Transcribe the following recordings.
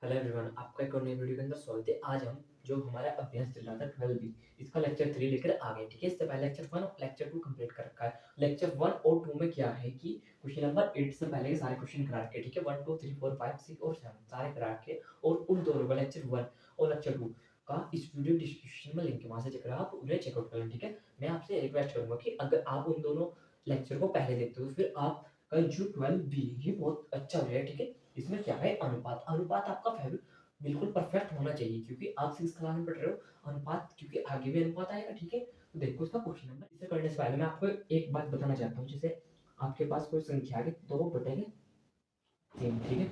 Hello everyone, आपका एक और नई वीडियो के अंदर स्वागत है। आज हम जो हमारा अभ्यास चल रहा था 12 बी, इसका लेक्चर 3 लेकर आ गए। ठीक है, इससे पहले लेक्चर 1 और लेक्चर 2 कंप्लीट कर रखा है। लेक्चर 1 और 2 में क्या है कि क्वेश्चन नंबर 8 से पहले के सारे क्वेश्चन करा के, ठीक है, 1 2 3 4 5 6 और 7 सारे करा के, और उन दोनों का लेक्चर 1 और लेक्चर 2 का इस वीडियो डिस्क्रिप्शन में लिंक है, वहां से चेक आप उन्हें चेकआउट कर लें। ठीक है, मैं आपसे रिक्वेस्ट करूंगा कि अगर आप उन दोनों लेक्चर को पहले देखते हो, फिर आपका जो 12 बी ये बहुत अच्छा हो जाएगा। ठीक है, इसमें क्या है, अनुपात अनुपात आपका फेवरेट बिल्कुल परफेक्ट होना चाहिए, क्योंकि आप 6 क्लास में पढ़ रहे हो अनुपात, क्योंकि आगे भी अनुपात आएगा। ठीक है, तो देखो इसका क्वेश्चन नंबर। इसे करने से पहले मैं आपको एक बात बताना चाहता हूँ। जैसे आपके पास कोई संख्या है 2/3, ठीक है,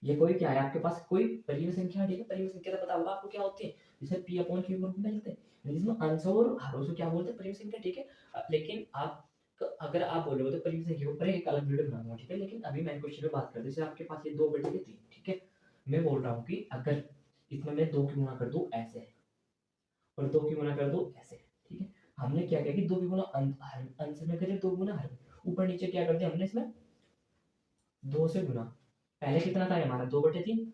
ये कोई क्या है, आपके पास कोई परिमेय संख्या है। ठीक है, परिमेय संख्या तो पता होगा आपको क्या होती है, जिसे p अपॉन q रूप में लिखते हैं, जिसमें अंश और हरों से क्या बोलते हैं, परिमेय संख्या। ठीक है, लेकिन आप अगर आप बोलोगे तो परिमेय संख्या के ऊपर एक अलग वीडियो बनाऊंगा। ठीक है, लेकिन अभी मैं क्वेश्चन में बात करते हैं। जैसे आपके पास ये 2/3, ठीक है, मैं बोल रहा हूँ कि अगर इसमें मैं 2 की गुणा कर दूं ऐसे और 2 की गुणा कर दूं ऐसे, ठीक है, हमने क्या किया कि 2 की गुणा अंश में करे, 2 गुना हर में, ऊपर नीचे क्या कर दिया हमने, इसमें 2 से गुना। पहले कितना था हमारा 2/3,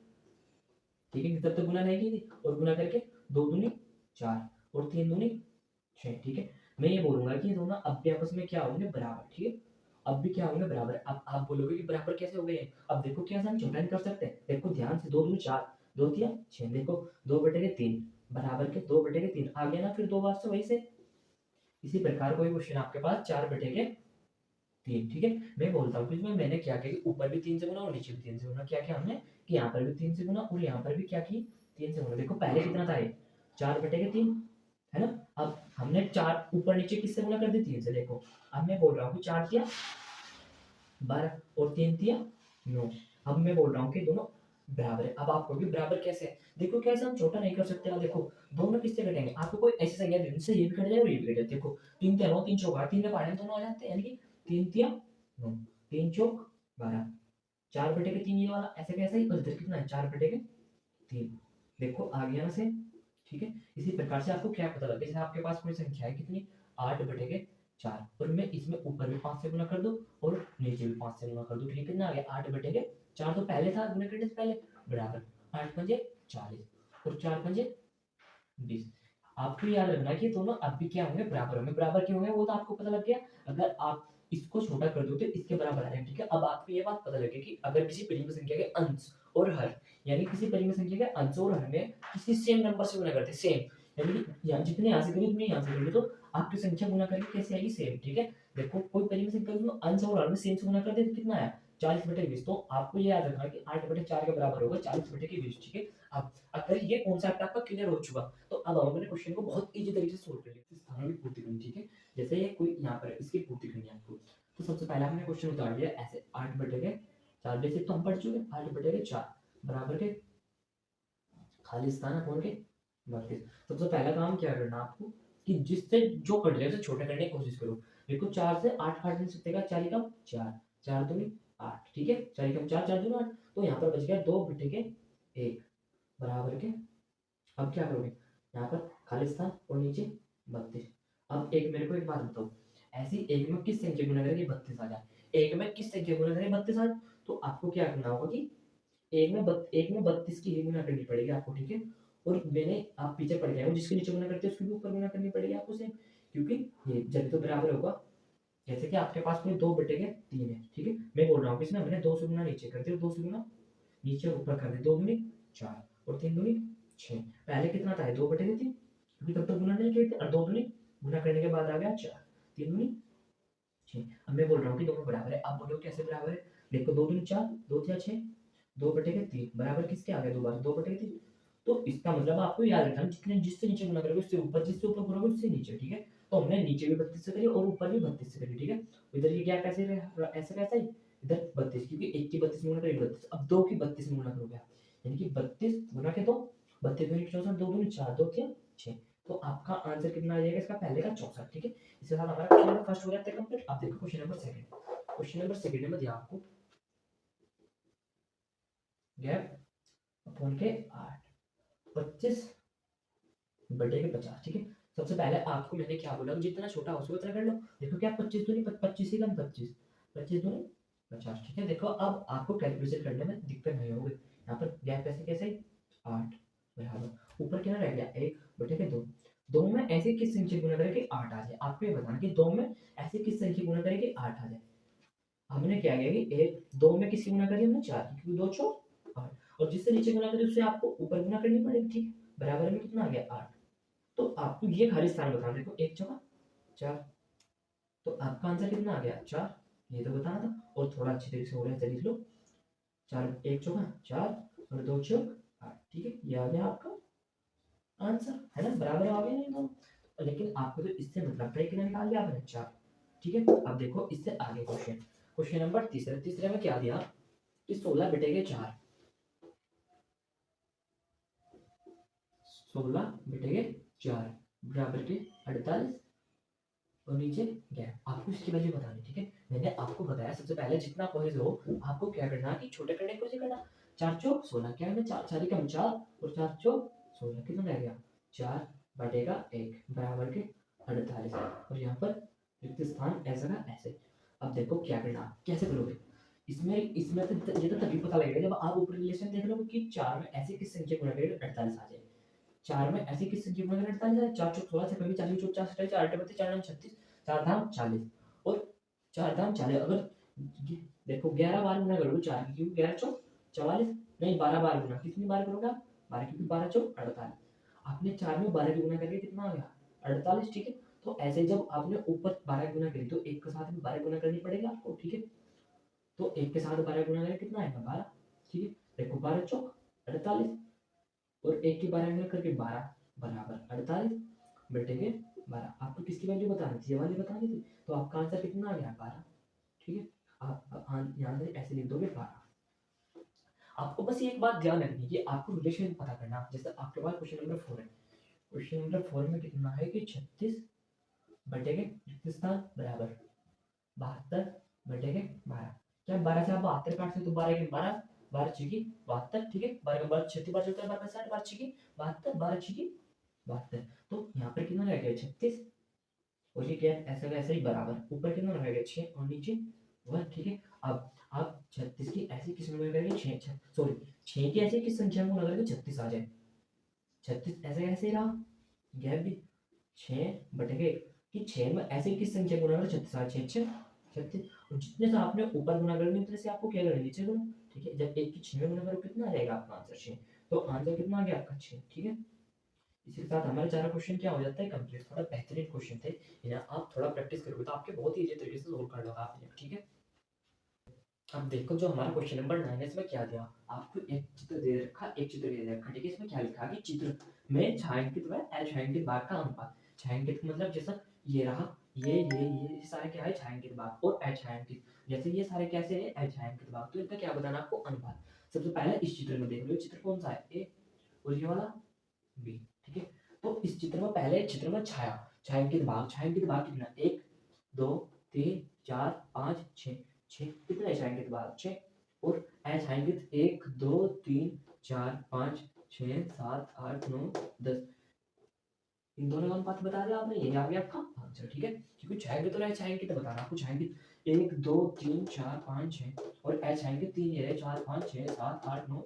ठीक है, तब तक गुना नहीं की थी, और गुना करके 2 दूनी 4 और 3 दूनी 6। ठीक है, मैं ये बोलूंगा कि ये दोनों अब भी आपस में क्या होंगे, बराबर। ठीक है, अब भी क्या होंगे, बराबर। अब आप बोलोगे कि बराबर कैसे हो गए हैं, अब देखो क्या हम छोटा नहीं कर सकते। देखो ध्यान से, 2 दूनी 4, 2 तिया 6, देखो 2/3 बराबर के 2/3 आ गया ना, फिर दो बार से वही से। इसी प्रकार कोई क्वेश्चन आपके पास 4/3, ठीक है, मैं बोलता हूँ कि इसमें मैंने क्या किया कि ऊपर भी 3 से गुना और नीचे भी 3 से गुना। क्या किया हमने कि यहाँ पर भी 3 से गुना और यहाँ पर भी क्या की 3 से गुना। देखो पहले कितना था ये 4/3, है ना। अब हमने 4 ऊपर नीचे किससे गुना कर दी, 3 से। देखो अब मैं बोल रहा हूँ कि 4 तिया 12 और 3 तिया 9। अब मैं बोल रहा हूँ कि दोनों बराबर है। अब आप कहोगे बराबर कैसे है, देखो कैसे हम छोटा नहीं कर सकते। अब देखो दोनों किससे घटेंगे, आपको कोई ऐसी संख्या दे जिससे ये भी घट जाए और ये भी घट जाए। देखो 3 तिया 9, 3 चौक 8, 3 में पहाड़े दोनों आ जाते हैं, यानी कि 3 तिया 9, 3 चौक 12, 4/3 ये वाला ऐसे कैसे ही, और इधर कितना है 4/3। देखो आ गया ना से, ठीक है। इसी प्रकार से आपको क्या पता लगे, जैसे आपके पास कोई संख्या है कितनी 8/4, और मैं इसमें ऊपर भी 5 से गुना कर दूं और नीचे भी 5 से गुना कर दूं, ठीक है, कितना आ गया 8/4। तो पहले था गुना करने से पहले, बराबर 8 पंजे 40 और 4 पंजे 20। आपको याद रखना कि दोनों अब भी क्या होंगे, बराबर होंगे। बराबर क्यों होंगे वो तो आपको पता लग गया। अगर आप इसको छोटा कर दो तो इसके बराबर आ जाएगा। ठीक है, अब आपको ये बात पता लगे कि अगर किसी परिमेय संख्या के अंश और हर, यानी किसी परिमेय संख्या के अंश और हर में किसी सेम नंबर से गुना करते, सेम, यानी कि यहाँ जितने यहाँ से करिए उतने यहाँ से करिए, तो आपकी संख्या गुना करके कैसे आएगी, सेम। ठीक है, देखो कोई परिमेय संख्या में अंश और हर में सेम से गुना कर दे तो कितना आया 40/20। तो आपको ये याद रखना कि 8/4 के बराबर होगा 40/20। ठीक है, अब अगर ये कॉन्सेप्ट आपका क्लियर हो चुका, तो अब हम अपने क्वेश्चन को बहुत इजी तरीके से सोल्व कर लेंगे। स्थानों की पूर्ति करनी, ठीक है, जैसे ये कोई यहाँ पर इसकी पूर्ति करनी है आपको, तो सबसे पहले हमने क्वेश्चन उतार लिया ऐसे 8/4, बेसिक तो हम पढ़ चुके, 8/4 बराबर के खाली स्थान अपॉन के 32। सबसे पहला काम क्या करना आपको कि जिससे जो कट जाए उसे छोटा करने की कोशिश करो। देखो 4 से 8 काट नहीं सकते, का 4 कम 4, 4 दूनी 8, ठीक है, 4 कम 4, 4 दूनी 8, तो यहाँ पर बच गया 2/1 बराबर के। अब क्या करोगे, यहाँ पर खाली स्थान और नीचे 32। अब एक मेरे को एक बात बताओ, ऐसी एक में किस संख्या गुना करेंगे 32 आ जाए, एक में किस संख्या गुना करेंगे 32 आ जाए, तो आपको क्या करना होगा कि एक में 32 की ही गुना करनी पड़ेगी आपको। ठीक है, और मैंने आप पीछे पढ़ गए हो, जिसके नीचे गुना करते हैं उसके भी ऊपर गुना करनी पड़ेगी आपको सेम, क्योंकि ये जब तो बराबर होगा। जैसे कि आपके पास में 2/3 है, ठीक है, मैं बोल रहा हूँ कि इसमें मैंने 2 से गुना नीचे कर दिया, 2 से गुना नीचे और ऊपर कर दिया, 2 दूनी 4 और 3 दूनी 6। पहले कितना था 2/3, क्योंकि तब तक गुना नहीं किए थे, और 2 दूनी गुना करने के बाद आ गया 4, 3 दूनी 6। अब मैं बोल रहा हूँ कि दोनों बराबर है। आप बोलो कैसे बराबर है, देखो 2 दूनी 4, 2 तिया 6, 2/3 बराबर किसके आ गया, दो बार 2/3। तो इसका मतलब आपको याद रखना, जितने जिससे नीचे गुना करोगे उससे ऊपर, जिससे ऊपर करोगे उससे नीचे। ठीक है, तो हमने नीचे भी 32 से करी और ऊपर भी 32 से करी। ठीक है, इधर ये क्या कैसे ऐसे कैसा ही, इधर 32, क्योंकि एक की 32 में गुना करी 32, अब दो की 32 में गुना करोगे आप, यानी कि 32 गुना के 2, 32 दूनी 64, 2 दूनी 4, 2 तिया 6। तो आपका आंसर कितना आ जाएगा इसका, पहले का 64। ठीक है, इसके साथ हमारा क्वेश्चन नंबर फर्स्ट हो जाता है कंप्लीट। अब देखो question number second, question number second में दिया आपको गैप अपॉन के 8, 25/50। ठीक है, सबसे पहले आपको मैंने क्या बोला, जितना छोटा हो सके उतना कर लो। देखो क्या 25 दूनी 25 ही कम 25, 25 दूनी 50। ठीक है, देखो अब आपको कैलकुलेशन करने में दिक्कत नहीं होगी, यहाँ पर गैप कैसे कैसे 8 बराबर ऊपर क्या रह गया 1 बटे के 2। 2 में ऐसे किस संख्या गुना करें कि 8 आ जाए। आपको ये बताना कि 2 में ऐसे किस संख्या गुना करें कि 8 आ जाए। हमने क्या किया कि एक 2 में किसकी गुना करी हमने 4 की, क्योंकि 2 चौक 8 और जिससे नीचे गुना करी उससे आपको ऊपर गुना करनी पड़ेगी। ठीक है बराबर में कितना आ गया 8। तो आपको ये खाली स्थान बताना, देखो 1 चौका 4, तो आपका आंसर कितना आ गया 4, ये तो बताना था। और थोड़ा अच्छी तरीके से हो रहा है, लिख लो 4 1 चौका 4 और 2 चौक 8। ठीक है ये आ गया आपका आंसर, है ना बराबर आ गया नहीं दोनों। लेकिन आपको तो इससे मतलब था कि निकाल लिया आपने 4। ठीक है अब देखो इससे आगे क्वेश्चन नंबर तीसरे में क्या दिया कि 16 बटे के 4, 16 बटे के 4 बराबर के 48 और नीचे गैप। आपको इसकी वैल्यू बतानी। ठीक है मैंने आपको बताया सबसे पहले जितना कोहेज हो आपको क्या करना कि छोटे करने को करना। 4 चौक 16 क्या है 4 कम 4 और 4 चौक 16 कितना रह गया 4 बटेगा 1 बराबर के 48 और यहाँ पर रिक्त स्थान ऐसा का ऐसे। अब देखो क्या करना कैसे करोगे इसमें तो ये तो तभी पता लगेगा जब आप ऊपर रिलेशन देख लोगे कि 4 में ऐसे किस संख्या गुणा करेगा 48 आ जाए। 4 में ऐसी किस संख्या गुणा करेगा 48 आ जाए। 4 चौक 16 से कभी 40 चौक 4 27 4 बत्तीस 4 9 36 4 धाम 40 और 4 धाम 40 अगर देखो 11 बार गुना करोगे 4 की क्योंकि 11 चौक 44 नहीं 12 बार गुना कितनी बार करोगे आप 12 क्योंकि 12 चौक 48 आपने 4 में 12 की गुना करके कितना आ गया 48। ठीक है तो ऐसे जब आपने ऊपर 12 गुना करी तो एक के साथ में 12 गुना करनी पड़ेगी आपको। ठीक है तो एक के साथ 12 गुना करें कितना आएगा 12। ठीक है देखो 12 चौक 48 और एक की 12 गुना करके 12 बराबर 48 बेटे के 12। आपको किसकी वैल्यू बतानी थी ये वाली बतानी थी तो आपका आंसर कितना आ गया 12। ठीक है आप यहाँ से ऐसे लिख दोगे 12। आपको बस एक बात ध्यान रखनी है कि आपको रिलेशन पता करना। जैसे आपके पास क्वेश्चन नंबर 4 है, क्वेश्चन नंबर 4 में कितना है कि 36 बटे के रिक्त स्थान बराबर 72 बटे के 12। क्या 12 से आप 72 काट सकते तो 12 के 12 12 छिकी 72। ठीक है 12 के 12 36 बार चलता है 12 का 60 12 छिकी 72 12 छिकी 72। तो यहाँ पर कितना रह गया 36 और ये क्या है ऐसा वैसा ही बराबर ऊपर कितना रह गया 6 और नीचे 1। ठीक है अब आप 36 की ऐसी किस्म में करेंगे 6 सॉरी 6 की ऐसी किस संख्या में अगर 36 आ जाए 36 ऐसे ऐसे ही रहा गैप भी 6 बटे के कि 6 में ऐसे किस संख्या गुना करें 36 आ 6 6 36 और जितने से आपने ऊपर गुना करनी उतने से आपको क्या करना नीचे गुना। ठीक है जब 1 की 6 में गुना करो कितना आ जाएगा आपका आंसर 6 तो आंसर कितना आ गया आपका 6। ठीक है इसी के साथ हमारे चारों क्वेश्चन क्या हो जाता है कंप्लीट। थोड़ा बेहतरीन क्वेश्चन थे इन्हें आप थोड़ा प्रैक्टिस करोगे तो आपके बहुत ही इजी तरीके से सोल्व कर लोगे आप इन्हें। ठीक है अब देखो जो हमारा क्वेश्चन नंबर 9 है इसमें क्या दिया आपको एक चित्र दे रखा एक चित्र दे रखा। ठीक है इसमें क्या लिखा कि चित्र में छायांकित व अछायांकित भाग का अनुपात। छायांकित मतलब जैसा ये रहा ये सारे क्या है छायांकित भाग और अछायांकित जैसे ये सारे कैसे है अछायांकित भाग तो इनका क्या बताना आपको अनुपात। सबसे पहले इस चित्र में देख लो चित्र कौन सा है ए और ये वाला बी। ठीक है तो इस चित्र में पहले चित्र में छायांकित भाग कितना 1 2 3 4 5 6 6 कितने छायांकित भाग 6 और अछायांकित 1 2 3 4 5 6 7 8 9 10 इन दोनों का अनुपात बता दिया आपने ये आ गया आपका आंसर। ठीक है क्योंकि छायांकित और अछायांकित बताना आपको छायांकित 1 2 3 4 5 6 और अछायांकित 3 ये 4 5 6 7 8 9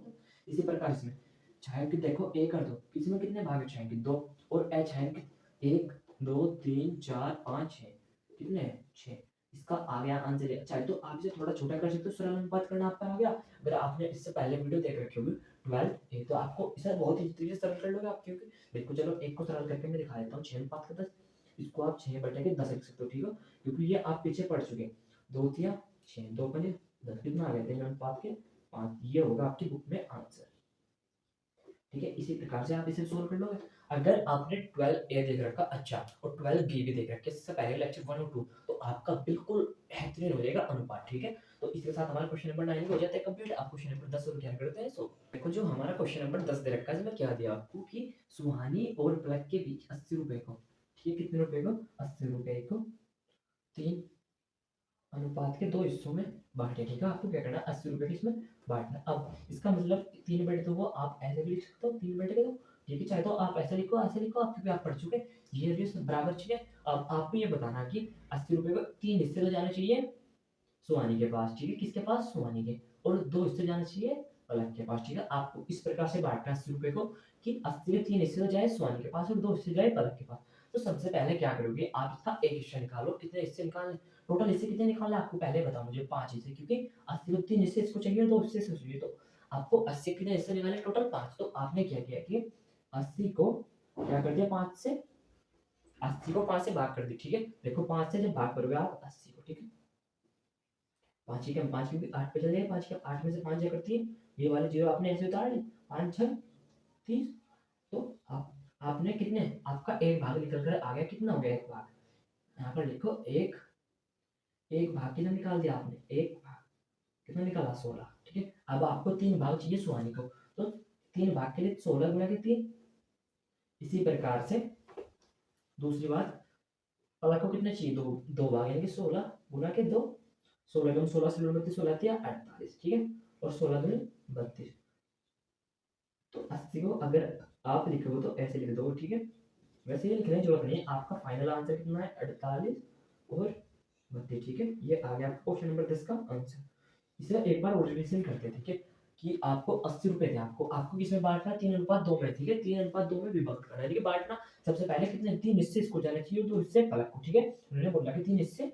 इसी प्रकार इसमें छायांकित देखो ए कर दो इसमें कितने भाग है छायांकित 2 और अछायांकित 1 2 3 4 5 6 कितने हैं 6 इसका आ गया आंसर। चाहे तो आप इसे थोड़ा छोटा कर सकते हो सरल अनुपात करना आपका आ गया। अगर आपने इससे पहले वीडियो देख रखी होगी 12 एक तो आपको इसे बहुत ही तरीके से सरल कर लोगे आप क्योंकि देखो चलो एक को सरल करके मैं दिखा देता हूँ 6 अनुपात का 10 इसको आप 6 बटे के 10 लिख सकते हो। ठीक है क्योंकि ये आप पीछे पढ़ चुके 2 तिया 6 2 पंजे 10 कितना आ गया 3 अनुपात के 5 ये होगा आपकी बुक में आंसर। ठीक है इसी प्रकार से आप इसे सोल्व कर लोगे। अगर आपने 12A देख रखा अच्छा और 12B भी देख रखा इससे पहले लेक्चर 1 और 2 तो आपका बिल्कुल बेहतरीन हो जाएगा अनुपात। ठीक है तो इसके साथ हमारा क्वेश्चन नंबर 9 हो जाता है कंप्लीट। आप क्वेश्चन नंबर 10 और ध्यान करते हैं। सो देखो जो हमारा क्वेश्चन नंबर 10 दे रखा है इसमें क्या दिया आपको कि सुहानी और प्लग के बीच 80 रुपए को ठीक है कितने रुपए को 80 रुपए को 3 अनुपात के 2 हिस्सों में बांटे। ठीक है आपको क्या करना 80 रुपए की इसमें बांटना। अब इसका मतलब 3 बटे 2 को आप ऐसे भी लिख सकते हो 3 बटे 2 ठीक है चाहे तो आप ऐसे लिखो आप क्योंकि आप पढ़ चुके ये बराबर चीज है। अब आपको ये बताना कि 80 रुपए को 3 हिस्से तो जाने चाहिए सुहानी के पास। ठीक है किसके पास सुहानी के और 2 हिस्से जाने चाहिए पलक के पास, ठीक है। आपको इस प्रकार से बांटना है 80 रुपए को कि 80 के 3 हिस्से तो जाए सोनी के पास और 2 हिस्से जाए पलक के पास। तो सबसे पहले क्या करोगे, आप इसका एक हिस्सा निकालो। कितने हिस्से निकालने, टोटल हिस्से कितने निकालने आपको पहले बताओ मुझे। 5 हिस्से, क्योंकि 80 को 3 हिस्से इसको चाहिए, 2 हिस्से इसको चाहिए, तो आपको 80 कितने हिस्से निकाले, टोटल 5। तो आपने क्या किया कि 80 को क्या कर दिया 5 से, 80 को 5 से भाग कर दी, ठीक है। देखो 5 से जब भाग करोगे आप 80 को, ठीक है, 5 ही कम 5 क्योंकि 8 पे चले जाए, 5 के 8 में से 5 जा करती है, ये वाले जीरो आपने ऐसे उतार ली, 5 6 30। तो आप आपने कितने, आपका एक भाग निकल कर आ गया, कितना हो गया एक भाग, यहाँ पर लिखो एक, एक भाग कितना निकाल दिया आपने, एक भाग कितना निकाला 16, ठीक है। अब आपको 3 भाग चाहिए सुहानी को, तो 3 भाग के लिए 16 गुना के 3। इसी प्रकार से दूसरी बात, पलक को कितने चाहिए, दो, 2 भाग यानी कि 16 गुना के 2, 16 कम 16 से 32 16 दिया 48, ठीक है, और 16 दूनी 32। तो 80 को अगर आप लिखोगे तो ऐसे लिख दो, ठीक है। वैसे ये लिखने की जरूरत नहीं है, आपका फाइनल आंसर कितना है 48 और 32, ठीक है। ये आ गया आपका क्वेश्चन नंबर 10 का आंसर। इसे एक बार और रिविजन करते हैं, ठीक है, कि आपको 80 रुपए थे, आपको आपको किसमें बांटना है, 3:2 में, ठीक है, 3:2 में विभक्त करना है, ठीक है। बांटना सबसे पहले कितने, 3 हिस्से इसको जाने चाहिए, 2 हिस्से पलक को, ठीक है। उन्होंने बोला कि 3 हिस्से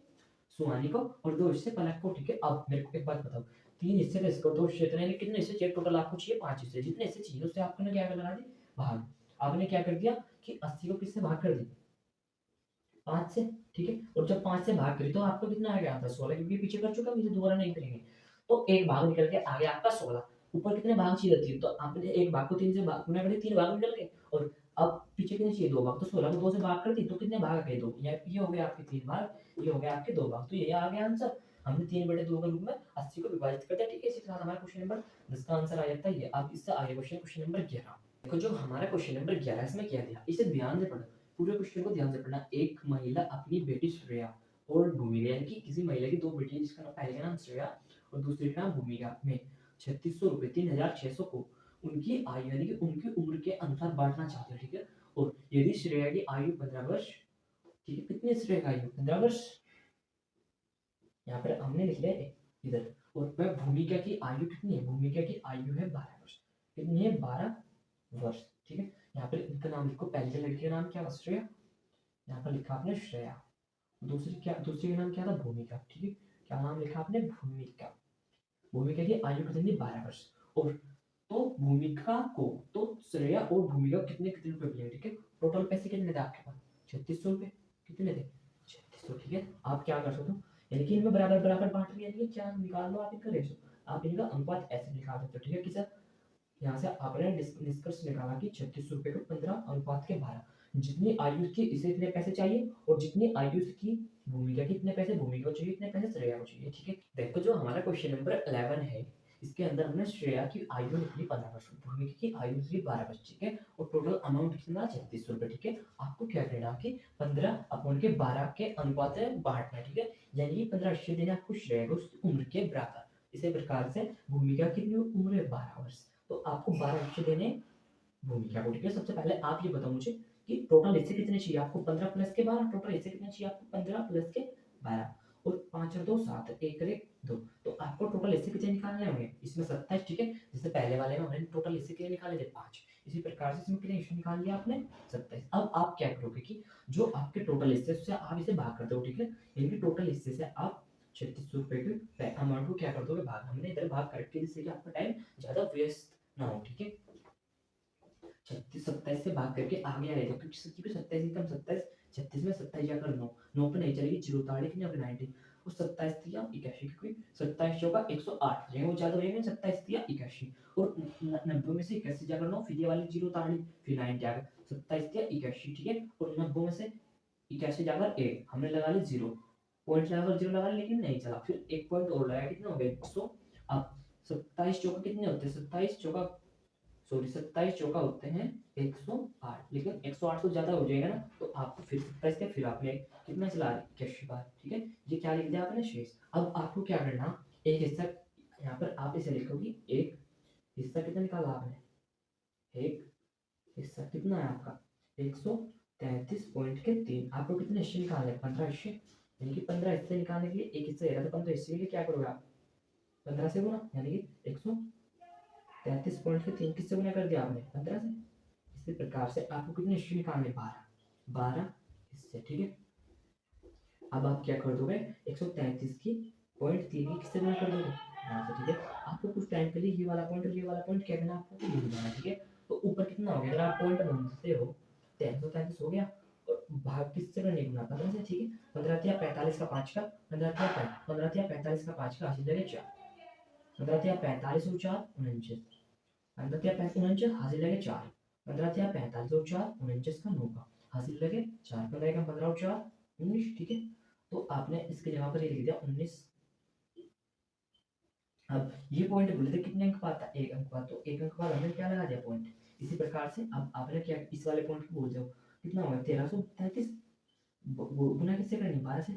सुहानी को और 2 हिस्से पलक को, ठीक है। अब मेरे को एक बात बताओ, 3 हिस्से थे इसको, 2 हिस्से इतने, कितने हिस्से चाहिए टोटल आपको, चाहिए 5 हिस्से। जितने हिस्से चाहिए उससे आपने क्या लगा दी भाग। आपने क्या कर दिया कि 80 को किससे भाग कर दी, 5 से, ठीक है। और जब 5 से भाग करी तो आपको कितना आ गया आंसर 16, क्योंकि पीछे कर चुका, मुझे दोबारा नहीं करेंगे। तो एक भाग निकल के आ गया आपका 16। ऊपर कितने भाग चाहिए 3, तो आपने एक भाग को 3 से भाग गुना कर दिया, 3 भाग निकल गए। और अब पीछे कितने चाहिए 2 भाग, तो 16 को 2 से भाग कर दी, तो कितने भाग आ गए 2, ये हो गए आपके 3 भाग, ये हो गए आपके 2 भाग, तो ये आ गया आंसर। हमने 3/2 के रूप में 80 को विभाजित कर दिया, ठीक है। इसी के साथ हमारा क्वेश्चन नंबर 10 का आंसर आ जाता है ये। अब इससे आगे क्वेश्चन नंबर 11। देखो जो हमारा क्वेश्चन नंबर 11 इसमें क्या दिया, इसे ध्यान से पढ़ो, पूरे क्वेश्चन को ध्यान से पढ़ना। एक महिला अपनी बेटी श्रेया और भूमिका, यानी कि किसी महिला की 2 बेटियां, जिसका नाम पहले का नाम श्रेया और दूसरे का नाम भूमिका, में 3600 रुपए 3600 को उनकी आयु यानी कि उनकी उम्र के अनुसार बांटना चाहते हैं, ठीक है। और यदि श्रेया की आयु 15 वर्ष, ठीक है, कितनी श्रेया की आयु 15 वर्ष, यहाँ पर हमने लिख लिया इधर, और वह भूमिका की आयु कितनी है, भूमिका की आयु है 12 वर्ष, कितनी है 12 वर्ष, ठीक है। यहाँ पर इनका नाम लिखो, पहले लड़की का नाम क्या था श्रेया, यहाँ पर लिखा आपने श्रेया, दूसरी का नाम क्या था भूमिका, ठीक है। क्या नाम लिखा आपने भूमिका, भूमिका की आयु कितनी 12 वर्ष। और तो भूमिका को, तो श्रेया और भूमिका कितने कितने रुपए मिले, ठीक है। टोटल पैसे कितने थे आपके पास 3600 रुपए, कितने थे 3600, ठीक है। आप क्या कर सकते हो, यानी कि इनमें बराबर बराबर बांट लिया, यानी कि क्या निकाल लो आप इनका रेशो, आप इनका अनुपात ऐसे निकाल सकते हो, ठीक है। किस, यहाँ से आपने निष्कर्ष निकाला कि 3600 रुपए को 15:12, जितनी आयु की इसे इतने पैसे चाहिए, और जितनी आयु की भूमिका की इतने पैसे भूमिका को चाहिए, इतने पैसे श्रेया को चाहिए, ठीक है। देखो जो हमारा क्वेश्चन नंबर 11 है, इसके अंदर हमने श्रेया की आयु निकली 15 वर्ष, भूमिका की आयु निकली 12 वर्ष, ठीक है। और टोटल अमाउंट कितना 3600 रुपए, ठीक है। आपको क्या करना कि 15/12 के अनुपात में बांटना, ठीक है। यानी कि 15 हिस्से देने आपको श्रेया को उसकी उम्र के बराबर। इसी प्रकार से भूमिका की उम्र है 12 वर्ष, तो आपको 12 हिस्से देने भूमिका को, ठीक है। सबसे पहले आप ये बताओ मुझे कि टोटल हिस्से कितने चाहिए आपको, 15 प्लस के 12, टोटल हिस्से कितने चाहिए आपको 15 प्लस के 12, और 5 और 2 7, 1 और 1 2, तो आपको टोटल हिस्से कितने निकालने होंगे इसमें 27, ठीक है। जैसे पहले वाले में हमने टोटल हिस्से कितने निकाले थे 5, इसी प्रकार से इसमें कितने हिस्से निकाल लिया आपने 27। अब आप क्या करोगे कि जो आपके टोटल हिस्से उससे आप इसे भाग कर दो, ठीक है। यानी कि टोटल हिस्से से आप 3600 रुपए के अमाउंट को क्या कर दोगे भाग, हमने इधर भाग करके, जिससे कि आपका टाइम ज्यादा वेस्ट ना हो, ठीक है। 36 27 से भाग करके आगे आ रहे थे, क्योंकि 27 कम 27, 36 में 27 जाकर 9, 9 पे नहीं चलेगी, जीरो तारीख नहीं अपने 90, और 27 दिया 81, क्योंकि 27 चौका 108 रहेगा, वो ज्यादा हो जाएगा, 27 दिया 81, और 90 में से 81 जाकर 9, फिर ये वाली जीरो तारीख, फिर 90 आ गया, 27 दिया 81, ठीक है। और 90 में से 81 जाकर 1 हमने लगा ली 0, पॉइंट लगाकर 0 लगा ली, लेकिन नहीं चला, फिर एक पॉइंट और लगाया, कितना हो गया 100। अब 27 चौका कितने होते हैं, 27 चौका, सॉरी 27 चौका होते हैं 108, लेकिन 108 तो ज्यादा हो जाएगा ना, तो आपको फिर 27 के फिर आपने कितना चला 81 बार, ठीक है। ये क्या लिख दिया आपने शेष। अब आपको क्या करना, एक हिस्सा यहाँ पर आप इसे लिखोगे, एक हिस्सा कितना निकाला आपने, एक हिस्सा कितना है आपका 133.3, आपको कितने हिस्से निकालने 15 हिस्से, यानी कि 15 हिस्से निकालने के लिए एक हिस्सा, 15 हिस्से के लिए क्या करोगे आप 15 से गुना, यानी कि 100, 33 पॉइंट के 3 किससे गुना कर दिया आपने? 15 से। इसी प्रकार से आपको कितने हिस्से निकालने? 12 हिस्से, ठीक है। अब आप क्या कर दोगे? 133 की पॉइंट 3 की किससे गुना कर दोगे? 12 से, ठीक है। आपको कुछ टाइम के लिए ये वाला पॉइंट और ये वाला पॉइंट क्या करना है? आपको भूल जाना है, ठीक है। तो ऊपर कितना हो गया? अगर आप पॉइंट ढूंढते हो 333 हो गया, और भाग किससे करने? गुना 15 से, ठीक है। 15 तिया 45 का 5 का, 15 तिया 45 का 5 का, हासिल लगे 4। 15 तिया 45 और 4 49, 15 तिया 49 हासिल लगे 4। 15 तिया 45 और 4 49 का 9 का, हासिल लगे 4। 15 का 15 और 4 19, ठीक है। तो आपने इसके जगह पर ये लिख दिया 19। अब ये पॉइंट बोले थे कितने अंक पाता? 1 अंक पाता, तो 1 अंक बाद हमने क्या लगा दिया? पॉइंट। इसी प्रकार से अब आपने क्या इस वाले पॉइंट को बोल दो कितना होगा? 1333 गुना किससे करनी? 12 से।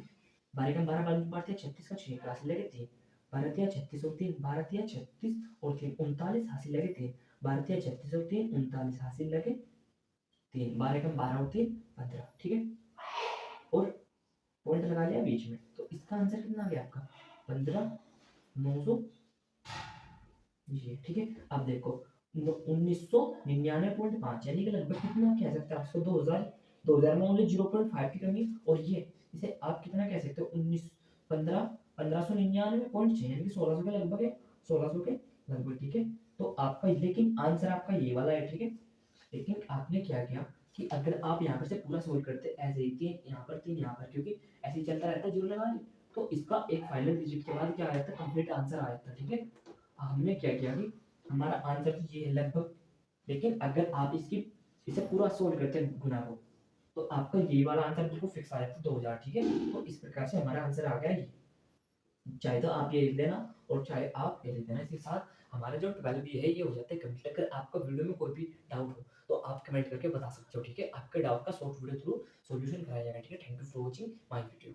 12 का 12 बार बार 36 का 6 का, हासिल लगे 3। 12 तिया 36 और 3, 12 तिया 36 और 3 39, हासिल लगे 3। 12 तिया 36 और 3 39, हासिल लगे 3। 12 का 12 और 3 15, ठीक है। और पॉइंट लगा लिया बीच में, तो इसका आंसर कितना आ गया आपका? 15 900, ये ठीक है। अब देखो 1999.5 यानी कि लगभग कितना कह सकते हैं? आपको 2000 में ओनली 0.5 की कमी, और ये इसे आप कितना कह सकते हो? 1599.6 यानी कि 1600 के लगभग है, 1600 के लगभग, ठीक है। तो आपका लेकिन आंसर आपका ये वाला है, ठीक है। लेकिन आपने क्या किया कि अगर आप यहाँ पर से पूरा सोल्व करते ऐसे ही 3 यहाँ पर 3 यहाँ पर, क्योंकि ऐसे ही चलता रहता है जीरो लगा ली, तो इसका एक फाइनल डिजिट के बाद क्या आ जाता है? कंप्लीट आंसर आ जाता है, ठीक है। हमने क्या किया कि हमारा आंसर तो ये है लगभग, लेकिन अगर आप इसकी इसे पूरा सोल्व करते हैं गुना को, तो आपका ये वाला आंसर बिल्कुल फिक्स आ जाता है 2000, ठीक है। तो इस प्रकार से हमारा आंसर आ गया ये। चाहे तो आप ये लिख देना और चाहे आप ये लिख देना। इसके साथ हमारा जो 12 बी है ये हो जाता है कंप्लीट। अगर आपका वीडियो में कोई भी डाउट हो तो आप कमेंट करके बता सकते हो, ठीक है। आपके डाउट का शॉर्ट वीडियो थ्रू सॉल्यूशन कराया जाएगा, ठीक है। Thank you for watching my video.